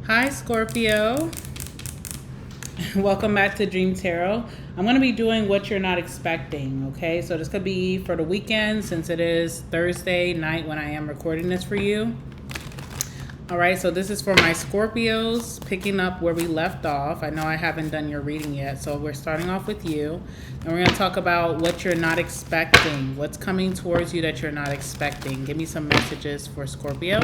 Hi, Scorpio. Welcome back to Dream Tarot. I'm going to be doing what you're not expecting, okay? So this could be for the weekend since it is Thursday night when I am recording this for you. All right, so this is for my Scorpios, picking up where we left off. I know I haven't done your reading yet, so we're starting off with you. And we're going to talk about what you're not expecting, what's coming towards you that you're not expecting. Give me some messages for Scorpio.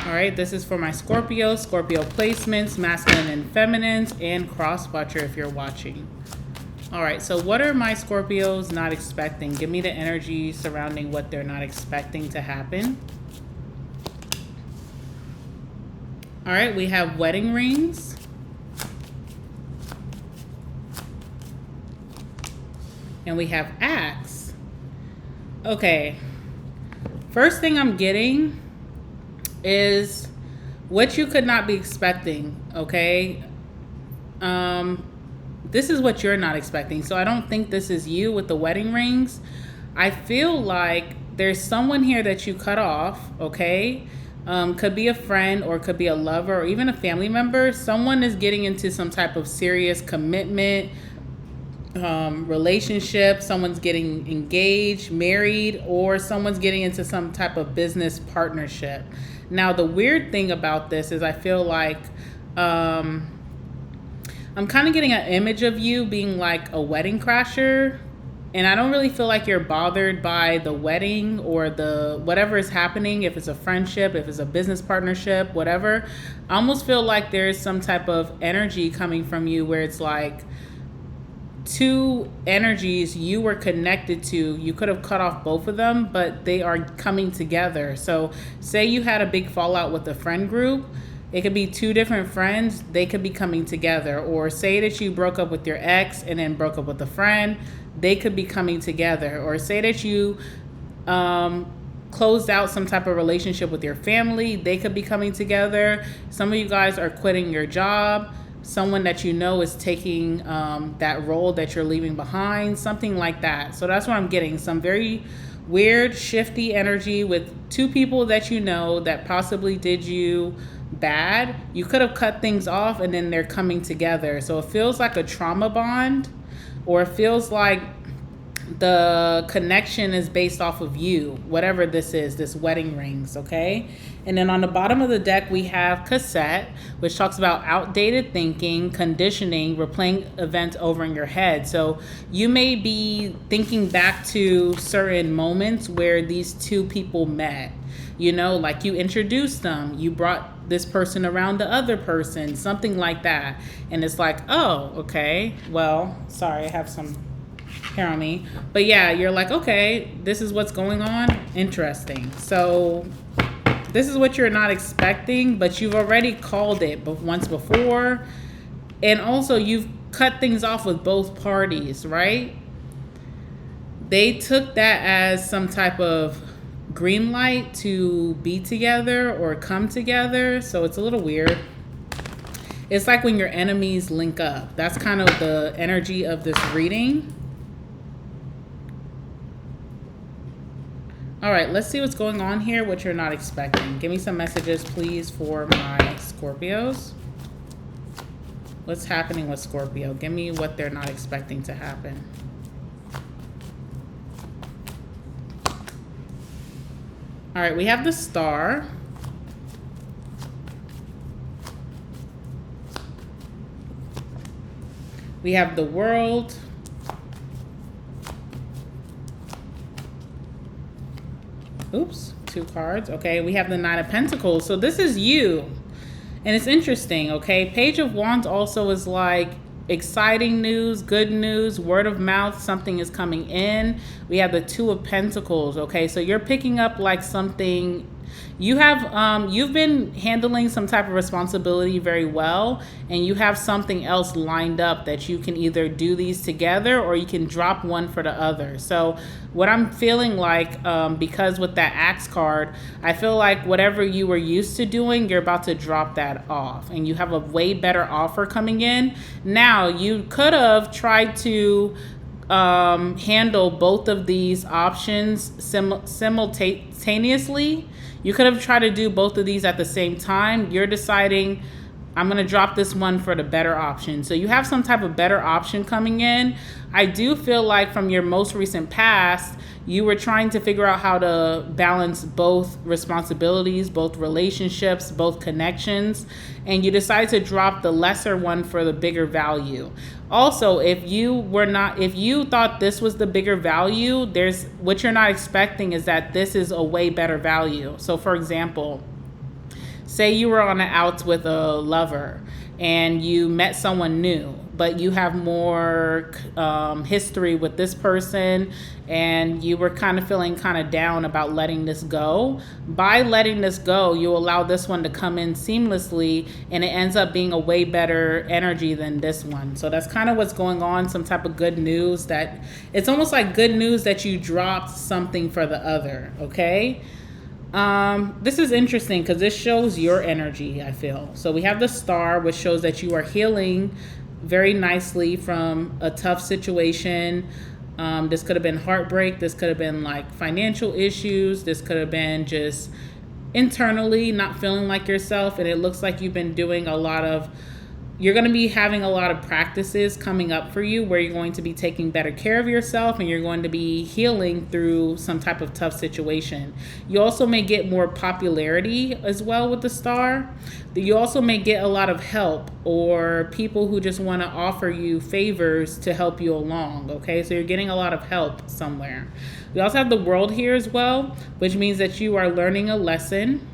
All right, this is for my Scorpio placements, masculine and feminines, and cross-watcher if you're watching. All right, so what are my Scorpios not expecting? Give me the energy surrounding what they're not expecting to happen. All right, we have wedding rings. And we have axe. Okay, first thing I'm getting is what you could not be expecting, okay? This is what you're not expecting. So I don't think this is you with the wedding rings. I feel like there's someone here that you cut off, okay? Could be a friend or could be a lover or even a family member. Someone is getting into some type of serious commitment, relationship. Someone's getting engaged, married, or someone's getting into some type of business partnership. Now, the weird thing about this is I feel like I'm kind of getting an image of you being like a wedding crasher, and I don't really feel like you're bothered by the wedding or the whatever is happening, if it's a friendship, if it's a business partnership, whatever. I almost feel like there's some type of energy coming from you where it's like two energies you were connected to. You could have cut off both of them, but they are coming together. So say you had a big fallout with a friend group. It could be two different friends. They could be coming together. Or say that you broke up with your ex and then broke up with a friend. They could be coming together. Or say that you closed out some type of relationship with your family. They could be coming together. Some of you guys are quitting your job. Someone that you know is taking that role that you're leaving behind. Something like that. So that's what I'm getting. Some very weird, shifty energy with two people that you know that possibly did you bad. You could have cut things off and then they're coming together. So it feels like a trauma bond, or it feels like the connection is based off of you, whatever this is, this wedding rings, okay? And then on the bottom of the deck, we have cassette, which talks about outdated thinking, conditioning, replaying events over in your head. So you may be thinking back to certain moments where these two people met. You know, like you introduced them, you brought this person around the other person, something like that. And it's like, oh, okay, well, sorry, I have some hair on me. But yeah, you're like, okay, this is what's going on. Interesting. So this is what you're not expecting, but you've already called it once before. And also you've cut things off with both parties, right? They took that as some type of green light to be together or come together. So it's a little weird. It's like when your enemies link up. That's kind of the energy of this reading. All right, let's see what's going on here, what you're not expecting. Give me some messages, please, for my Scorpios. What's happening with Scorpio? Give me what they're not expecting to happen. All right, we have the Star. We have the World. Oops, 2 cards. Okay, we have the Nine of Pentacles. So this is you. And it's interesting, okay? Page of Wands also is like exciting news, good news, word of mouth, something is coming in. We have the Two of Pentacles, okay? So you're picking up like something. You have you've been handling some type of responsibility very well, and you have something else lined up that you can either do these together or you can drop one for the other. So what I'm feeling like, because with that Axe card, I feel like whatever you were used to doing, you're about to drop that off, and you have a way better offer coming in. Now, you could have tried to handle both of these options simultaneously. You could have tried to do both of these at the same time. You're deciding, I'm going to drop this one for the better option. So you have some type of better option coming in. I do feel like from your most recent past, you were trying to figure out how to balance both responsibilities, both relationships, both connections, and you decided to drop the lesser one for the bigger value. Also, if you thought this was the bigger value, what you're not expecting is that this is a way better value. So for example, say you were on the outs with a lover and you met someone new, but you have more history with this person and you were kind of feeling kind of down about letting this go. By letting this go, you allow this one to come in seamlessly and it ends up being a way better energy than this one. So that's kind of what's going on, some type of good news that it's almost like good news that you dropped something for the other, okay? This is interesting because this shows your energy, I feel. So we have the star, which shows that you are healing very nicely from a tough situation. This could have been heartbreak. This could have been like financial issues. This could have been just internally not feeling like yourself. And it looks like you've been doing you're going to be having a lot of practices coming up for you where you're going to be taking better care of yourself and you're going to be healing through some type of tough situation. You also may get more popularity as well with the star. You also may get a lot of help or people who just want to offer you favors to help you along, okay? So you're getting a lot of help somewhere. We also have the world here as well, which means that you are learning a lesson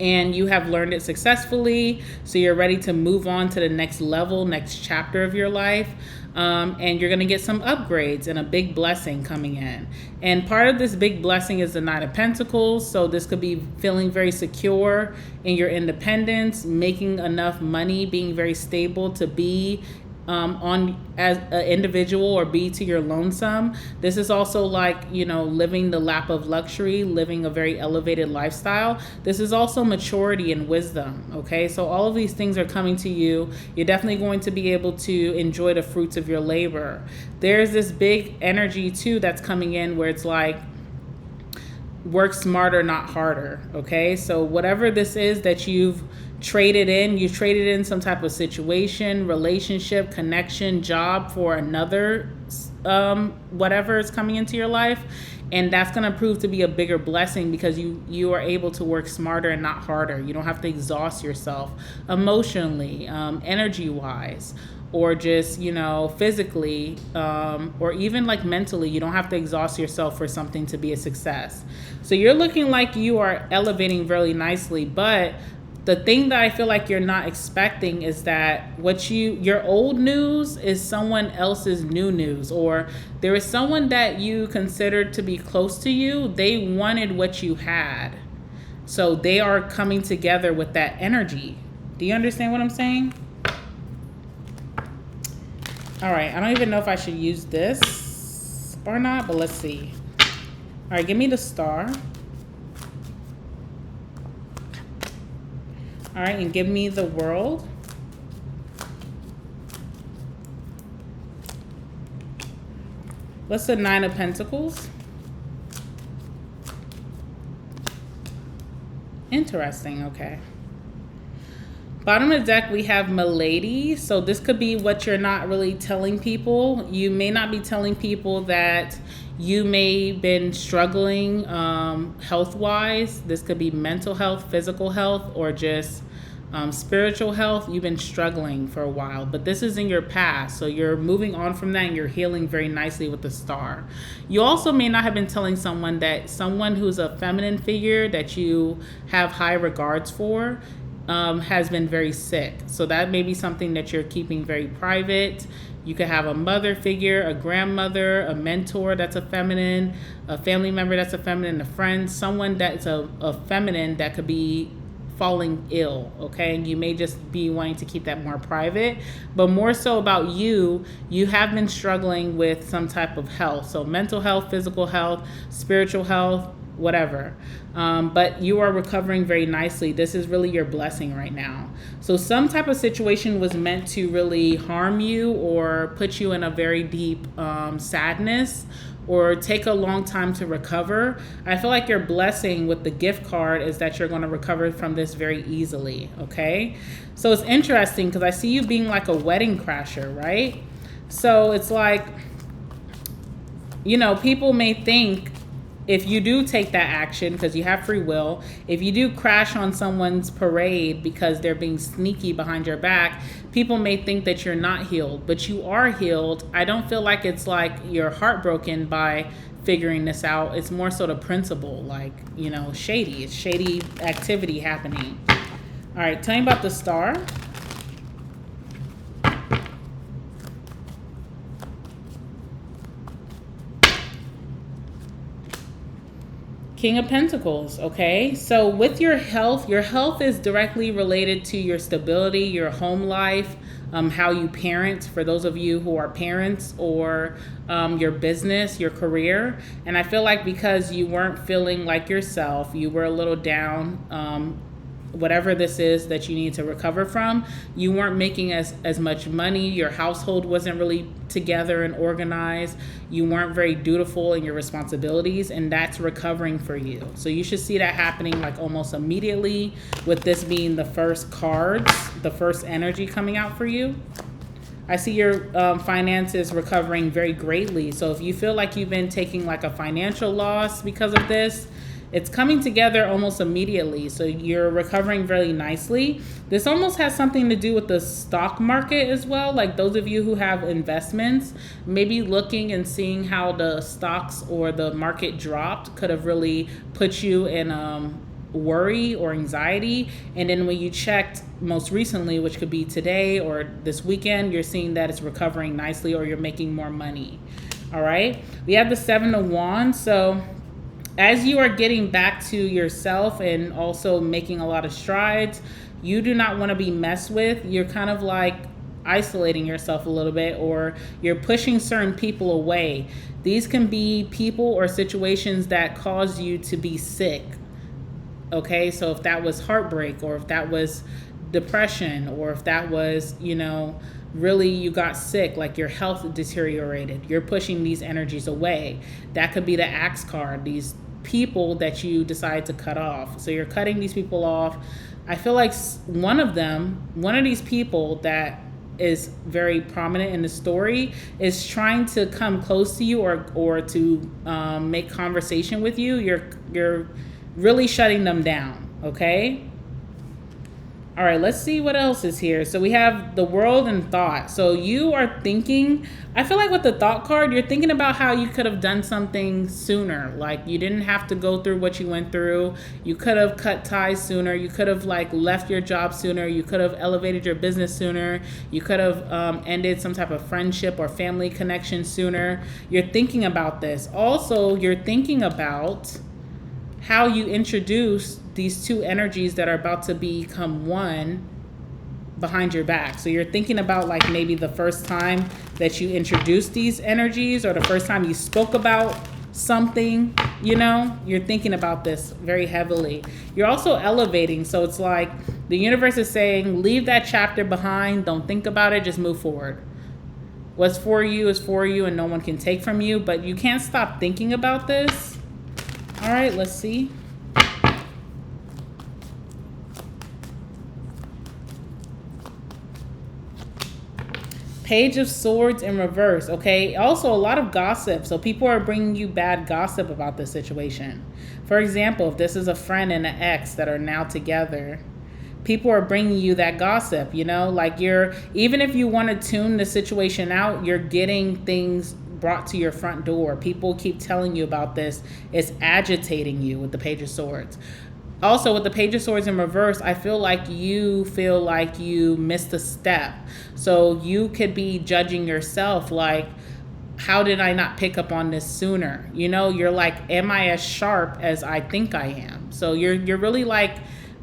and you have learned it successfully, so you're ready to move on to the next level, next chapter of your life, and you're going to get some upgrades and a big blessing coming in. And part of this big blessing is the Knight of Pentacles, so this could be feeling very secure in your independence, making enough money, being very stable to be on as an individual or be to your lonesome. This is also like, living the lap of luxury, living a very elevated lifestyle. This is also maturity and wisdom, okay? So all of these things are coming to you. You're definitely going to be able to enjoy the fruits of your labor. There's this big energy too that's coming in where it's like, work smarter, not harder, okay? So whatever this is that you've traded in some type of situation, relationship, connection, job for another whatever is coming into your life, and that's going to prove to be a bigger blessing because you are able to work smarter and not harder. You don't have to exhaust yourself emotionally, energy wise, or just physically, or even like mentally. You don't have to exhaust yourself for something to be a success. So you're looking like you are elevating really nicely, but the thing that I feel like you're not expecting is that your old news is someone else's new news, or there is someone that you considered to be close to you. They wanted what you had. So they are coming together with that energy. Do you understand what I'm saying? All right, I don't even know if I should use this or not, but let's see. All right, give me the star. All right, and give me the world. What's the Nine of Pentacles? Interesting, okay. Bottom of the deck, we have Milady. So this could be what you're not really telling people. You may not be telling people that you may have been struggling health-wise. This could be mental health, physical health, or just spiritual health. You've been struggling for a while, but this is in your past. So you're moving on from that and you're healing very nicely with the star. You also may not have been telling someone who's a feminine figure that you have high regards for has been very sick. So that may be something that you're keeping very private. You could have a mother figure, a grandmother, a mentor that's a feminine, a family member that's a feminine, a friend, someone that's a feminine that could be falling ill, okay? And you may just be wanting to keep that more private, but more so about you have been struggling with some type of health. So mental health, physical health, spiritual health, whatever. But you are recovering very nicely. This is really your blessing right now. So some type of situation was meant to really harm you or put you in a very deep sadness or take a long time to recover. I feel like your blessing with the gift card is that you're going to recover from this very easily, okay? So it's interesting because I see you being like a wedding crasher, right? So it's like, people may think if you do take that action because you have free will, if you do crash on someone's parade because they're being sneaky behind your back, people may think that you're not healed, but you are healed. I don't feel like it's like you're heartbroken by figuring this out. It's more so the principle, like, shady. It's shady activity happening. All right, tell me about the star. King of Pentacles, okay? So with your health is directly related to your stability, your home life, how you parent, for those of you who are parents, or your business, your career. And I feel like because you weren't feeling like yourself, you were a little down, whatever this is that you need to recover from, you weren't making as much money, your household wasn't really together and organized, you weren't very dutiful in your responsibilities, and that's recovering for you. So you should see that happening like almost immediately, with this being the first cards, the first energy coming out for you. I see your finances recovering very greatly. So if you feel like you've been taking like a financial loss because of this, it's coming together almost immediately. So you're recovering very nicely. This almost has something to do with the stock market as well. Like those of you who have investments, maybe looking and seeing how the stocks or the market dropped could have really put you in worry or anxiety. And then when you checked most recently, which could be today or this weekend, you're seeing that it's recovering nicely or you're making more money. All right. We have the 7 of Wands. So as you are getting back to yourself and also making a lot of strides, you do not want to be messed with. You're kind of like isolating yourself a little bit, or you're pushing certain people away. These can be people or situations that cause you to be sick. Okay, so if that was heartbreak, or if that was depression, or if that was, really you got sick, like your health deteriorated, you're pushing these energies away. That could be the Axe card, these people that you decide to cut off. So you're cutting these people off. I feel like one of these people that is very prominent in the story is trying to come close to you or to make conversation with you. You're really shutting them down, okay? All right, let's see what else is here. So we have the World and Thought. So you are thinking, I feel like with the Thought card, you're thinking about how you could have done something sooner. Like you didn't have to go through what you went through. You could have cut ties sooner. You could have like left your job sooner. You could have elevated your business sooner. You could have ended some type of friendship or family connection sooner. You're thinking about this. Also, you're thinking about how you introduce these two energies that are about to become one behind your back. So you're thinking about like maybe the first time that you introduced these energies, or the first time you spoke about something, you're thinking about this very heavily. You're also elevating. So it's like the universe is saying, leave that chapter behind. Don't think about it. Just move forward. What's for you is for you and no one can take from you, but you can't stop thinking about this. All right, let's see. Page of Swords in reverse, okay? Also, a lot of gossip. So people are bringing you bad gossip about this situation. For example, if this is a friend and an ex that are now together, people are bringing you that gossip, like even if you want to tune the situation out, you're getting things brought to your front door. People keep telling you about this. It's agitating you with the Page of Swords. Also, with the Page of Swords in reverse, I feel like you missed a step. So you could be judging yourself like, how did I not pick up on this sooner? You're like, am I as sharp as I think I am? So you're really like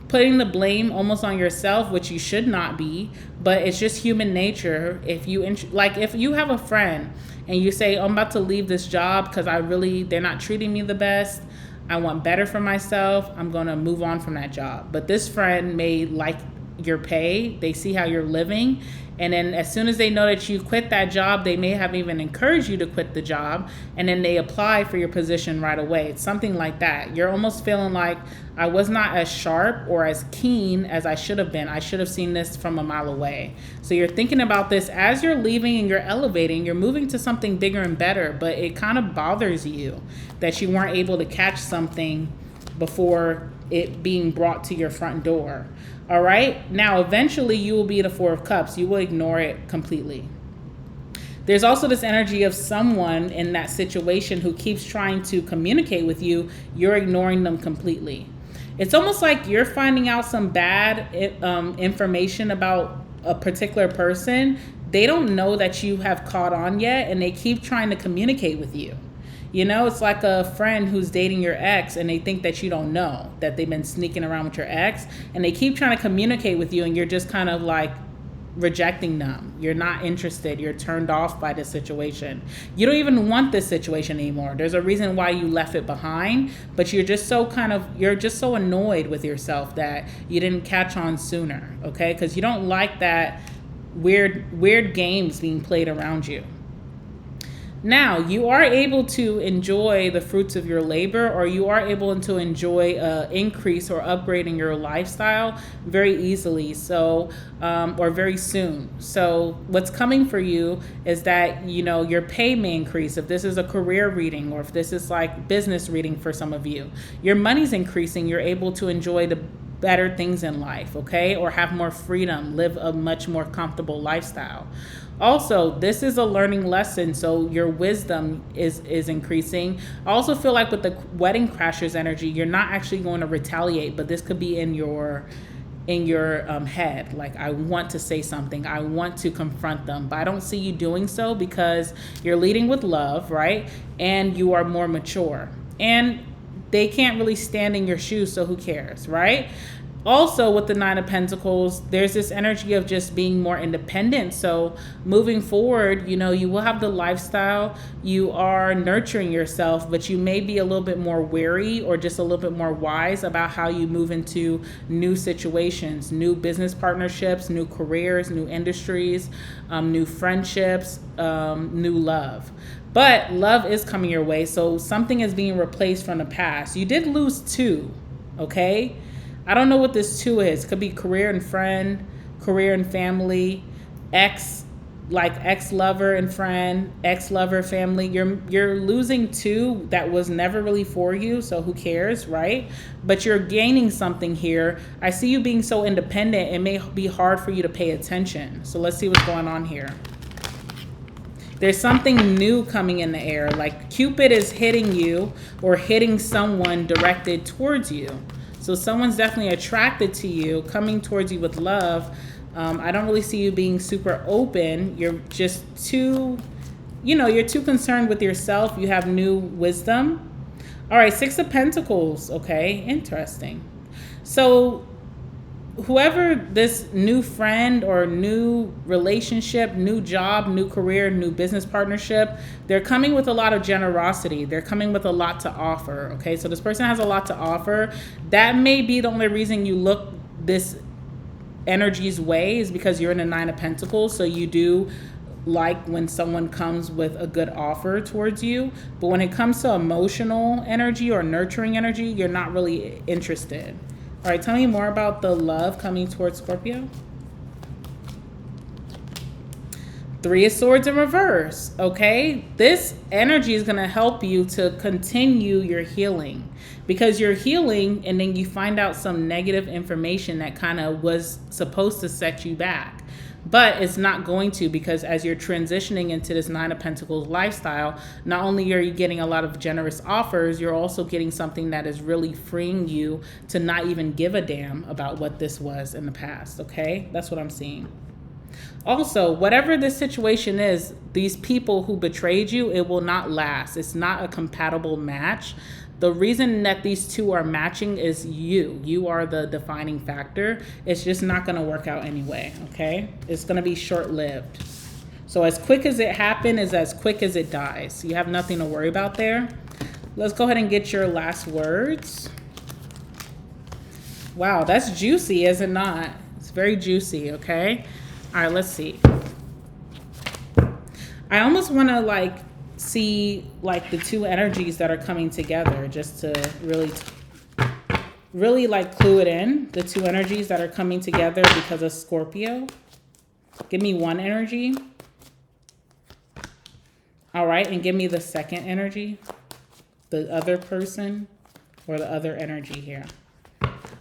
putting the blame almost on yourself, which you should not be, but it's just human nature. If you have a friend and you say, I'm about to leave this job because they're not treating me the best, I want better for myself. I'm going to move on from that job. But this friend may like your pay. They see how you're living. And then as soon as they know that you quit that job, they may have even encouraged you to quit the job. And then they apply for your position right away. It's something like that. You're almost feeling like I was not as sharp or as keen as I should have been. I should have seen this from a mile away. So you're thinking about this as you're leaving and you're elevating. You're moving to something bigger and better. But it kind of bothers you that you weren't able to catch something before it being brought to your front door. All right. Now, eventually you will be the Four of Cups. You will ignore it completely. There's also this energy of someone in that situation who keeps trying to communicate with you. You're ignoring them completely. It's almost like you're finding out some bad information about a particular person. They don't know that you have caught on yet, and they keep trying to communicate with you. You know, it's like a friend who's dating your ex and they think that you don't know that they've been sneaking around with your ex, and they keep trying to communicate with you, and you're just kind of like rejecting them. You're not interested. You're turned off by this situation. You don't even want this situation anymore. There's a reason why you left it behind, but you're just so annoyed with yourself that you didn't catch on sooner, okay? Because you don't like that weird games being played around you. Now, you are able to enjoy the fruits of your labor, or you are able to enjoy increase or upgrade in your lifestyle very easily, or very soon. So what's coming for you is that, your pay may increase. If this is a career reading, or if this is like business reading for some of you, your money's increasing. You're able to enjoy the better things in life, okay? Or have more freedom, live a much more comfortable lifestyle. Also, this is a learning lesson, so your wisdom is increasing. I also feel like with the wedding crashers energy, you're not actually going to retaliate, but this could be in your head. Like, I want to say something. I want to confront them, but I don't see you doing so because you're leading with love, right? And you are more mature. And they can't really stand in your shoes, so who cares, right? Also, with the Nine of Pentacles, there's this energy of just being more independent. So moving forward, you will have the lifestyle. You are nurturing yourself, but you may be a little bit more wary or just a little bit more wise about how you move into new situations, new business partnerships, new careers, new industries, new friendships, new love. But love is coming your way. So something is being replaced from the past. You did lose 2, okay? I don't know what this 2 is. It could be career and friend, career and family, ex-lover and friend, ex-lover, family. You're losing 2 that was never really for you, so who cares, right? But you're gaining something here. I see you being so independent, it may be hard for you to pay attention. So let's see what's going on here. There's something new coming in the air, like Cupid is hitting you or hitting someone directed towards you. So someone's definitely attracted to you, coming towards you with love. I don't really see you being super open. You're just too concerned with yourself. You have new wisdom. All right, 6 of Pentacles. Okay, interesting. So whoever this new friend or new relationship, new job, new career, new business partnership, they're coming with a lot of generosity. They're coming with a lot to offer, okay? So this person has a lot to offer. That may be the only reason you look this energy's way is because you're in the 9 of Pentacles, so you do like when someone comes with a good offer towards you. But when it comes to emotional energy or nurturing energy, you're not really interested. All right, tell me more about the love coming towards Scorpio. 3 of Swords in reverse, okay? This energy is going to help you to continue your healing because you're healing and then you find out some negative information that kind of was supposed to set you back. But it's not going to, because as you're transitioning into this 9 of Pentacles lifestyle, not only are you getting a lot of generous offers, you're also getting something that is really freeing you to not even give a damn about what this was in the past, okay? That's what I'm seeing. Also, whatever this situation is, these people who betrayed you, it will not last. It's not a compatible match. The reason that these 2 are matching is you. You are the defining factor. It's just not going to work out anyway, okay? It's going to be short-lived. So as quick as it happened is as quick as it dies. You have nothing to worry about there. Let's go ahead and get your last words. Wow, that's juicy, is it not? It's very juicy, okay? All right, let's see. I almost want to like see like the two energies that are coming together just to really like clue it in. The two energies that are coming together because of Scorpio. Give me one energy. All right, and give me the second energy. The other person or the other energy here.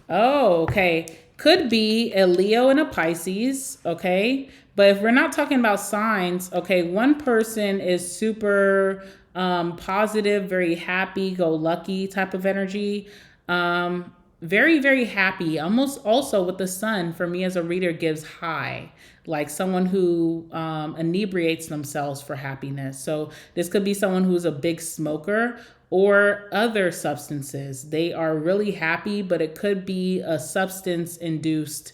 Oh, okay. Could be a Leo and a Pisces, okay? But if we're not talking about signs, okay, one person is super positive, very happy, go lucky type of energy. Very, very happy. Almost also with the sun, for me as a reader, gives high. Like someone who inebriates themselves for happiness. So this could be someone who's a big smoker or other substances. They are really happy, but it could be a substance-induced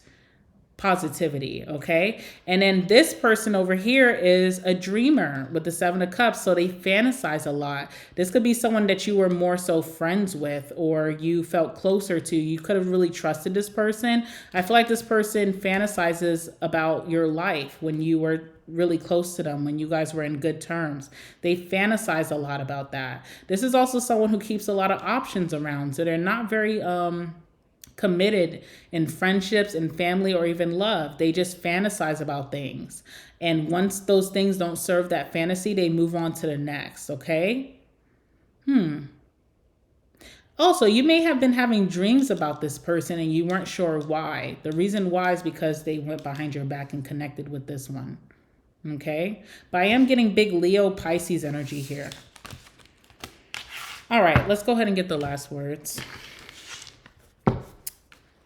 positivity, okay? And then this person over here is a dreamer with the Seven of Cups, so they fantasize a lot. This could be someone that you were more so friends with or you felt closer to. You could have really trusted this person. I feel like this person fantasizes about your life when you were really close to them, when you guys were in good terms. They fantasize a lot about that. This is also someone who keeps a lot of options around, so they're not very committed in friendships and family or even love. They just fantasize about things. And once those things don't serve that fantasy, they move on to the next, okay? Also, you may have been having dreams about this person and you weren't sure why. The reason why is because they went behind your back and connected with this one, okay? But I am getting big Leo Pisces energy here. All right, let's go ahead and get the last words.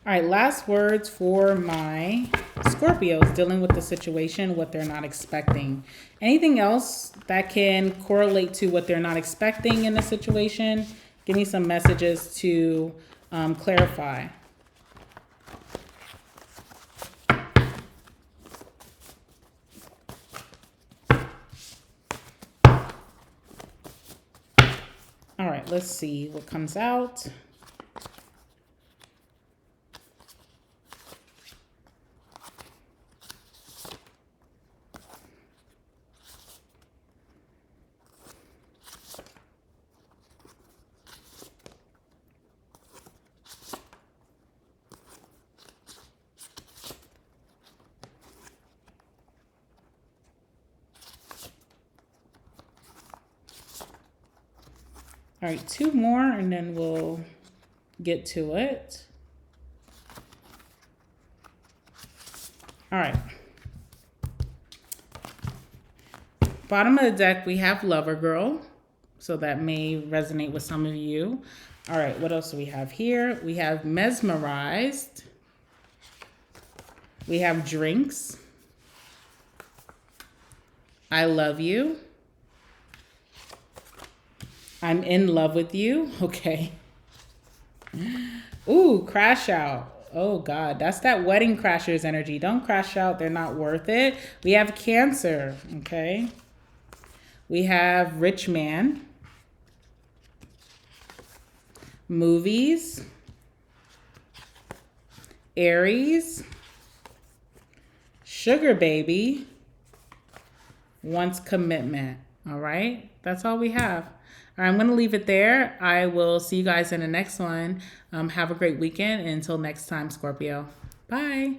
All right, last words for my Scorpios dealing with the situation, what they're not expecting. Anything else that can correlate to what they're not expecting in the situation? Give me some messages to clarify. All right, let's see what comes out. All right, two more and then we'll get to it. All right. Bottom of the deck, we have Lover Girl. So that may resonate with some of you. All right, what else do we have here? We have Mesmerized. We have Drinks. I Love You. I'm in love with you. Okay. Ooh, Crash Out. Oh God, that's that Wedding Crashers energy. Don't crash out. They're not worth it. We have Cancer. Okay. We have Rich Man. Movies. Aries. Sugar Baby. Wants commitment. All right. That's all we have. All right, I'm going to leave it there. I will see you guys in the next one. Have a great weekend. And until next time, Scorpio. Bye.